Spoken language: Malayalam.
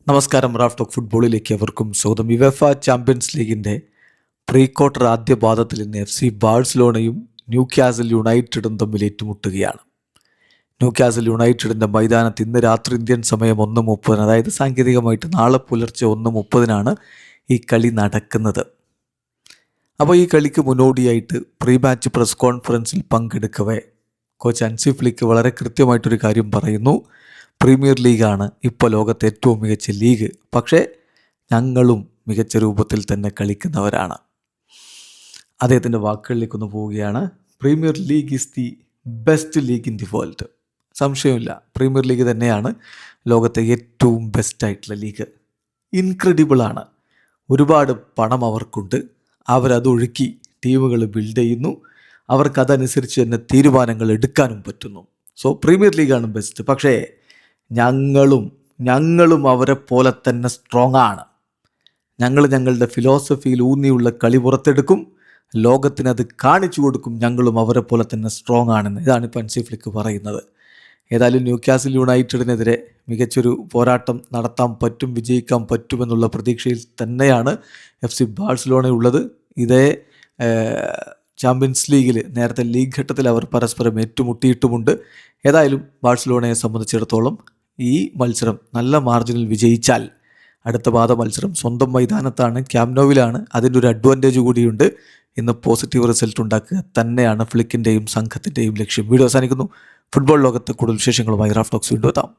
നമസ്കാരം. റാഫ് ടോക്ക് ഫുട്ബോളിലേക്ക് അവർക്കും സ്വാഗതം. യുവേഫ ചാമ്പ്യൻസ് ലീഗിൻ്റെ പ്രീ ക്വാർട്ടർ ആദ്യ പാദത്തിൽ ഇന്ന് FC ബാഴ്സലോണയും ന്യൂകാസിൽ യുണൈറ്റഡും തമ്മിൽ ഏറ്റുമുട്ടുകയാണ്. ന്യൂകാസിൽ യുണൈറ്റഡിൻ്റെ മൈതാനത്ത് ഇന്ന് രാത്രി ഇന്ത്യൻ സമയം 1:30, അതായത് സാങ്കേതികമായിട്ട് നാളെ പുലർച്ചെ 1:30 ഈ കളി നടക്കുന്നത്. അപ്പോൾ ഈ കളിക്ക് മുന്നോടിയായിട്ട് പ്രീ മാച്ച് പ്രസ് കോൺഫറൻസിൽ പങ്കെടുക്കവേ കോച്ച് ഹൻസി ഫ്ലിക്ക് വളരെ കൃത്യമായിട്ടൊരു കാര്യം പറയുന്നു. പ്രീമിയർ ലീഗാണ് ഇപ്പോൾ ലോകത്തെ ഏറ്റവും മികച്ച ലീഗ്, പക്ഷേ ഞങ്ങളും മികച്ച രൂപത്തിൽ തന്നെ കളിക്കുന്നവരാണ്. അദ്ദേഹത്തിൻ്റെ വാക്കുകളിലേക്കൊന്ന് പോവുകയാണ്. Premier league is the best league in the world. സംശയമില്ല, പ്രീമിയർ ലീഗ് തന്നെയാണ് ലോകത്തെ ഏറ്റവും ബെസ്റ്റായിട്ടുള്ള ലീഗ്. ഇൻക്രെഡിബിളാണ്. ഒരുപാട് പണം അവർക്കുണ്ട്. അവരതൊഴുക്കി ടീമുകൾ ബിൽഡ് ചെയ്യുന്നു. അവർക്കതനുസരിച്ച് തന്നെ തീരുമാനങ്ങൾ എടുക്കാനും പറ്റുന്നു. സോ പ്രീമിയർ ലീഗാണ് ബെസ്റ്റ്. പക്ഷേ ഞങ്ങളും അവരെ പോലെ തന്നെ സ്ട്രോങ് ആണ്. ഞങ്ങളുടെ ഫിലോസഫിയിൽ ഊന്നിയുള്ള കളി പുറത്തെടുക്കും, ലോകത്തിനത് കാണിച്ചു കൊടുക്കും. ഞങ്ങളും അവരെ പോലെ തന്നെ സ്ട്രോങ് ആണെന്ന്. ഇതാണ് ഇപ്പോൾ ഹൻസി ഫ്ലിക്ക് പറയുന്നത്. ഏതായാലും ന്യൂകാസിൽ യുണൈറ്റഡിനെതിരെ മികച്ചൊരു പോരാട്ടം നടത്താൻ പറ്റും, വിജയിക്കാൻ പറ്റുമെന്നുള്ള പ്രതീക്ഷയിൽ തന്നെയാണ് FC ബാഴ്സലോണ ഉള്ളത്. ഇതേ ചാമ്പ്യൻസ് ലീഗിൽ നേരത്തെ ലീഗ് ഘട്ടത്തിൽ അവർ പരസ്പരം ഏറ്റുമുട്ടിയിട്ടുമുണ്ട്. ഏതായാലും ബാഴ്സലോണയെ സംബന്ധിച്ചിടത്തോളം ഈ മത്സരം നല്ല മാർജിനിൽ വിജയിച്ചാൽ അടുത്ത പാദ മത്സരം സ്വന്തം മൈതാനത്താണ്, ക്യാമ്പ് നൗവിലാണ്. അതിൻ്റെ ഒരു അഡ്വാൻറ്റേജ് കൂടിയുണ്ട്. ഇന്ന് പോസിറ്റീവ് റിസൾട്ട് ഉണ്ടാക്കുക തന്നെയാണ് ഫ്ലിക്കിൻ്റെയും സംഘത്തിൻ്റെയും ലക്ഷ്യം. വീഡിയോ അവസാനിക്കുന്നു. ഫുട്ബോൾ ലോകത്തെ കൂടുതൽ വിശേഷങ്ങളുമായി റാഫ് ടോക്സ് വീണ്ടും എത്താം.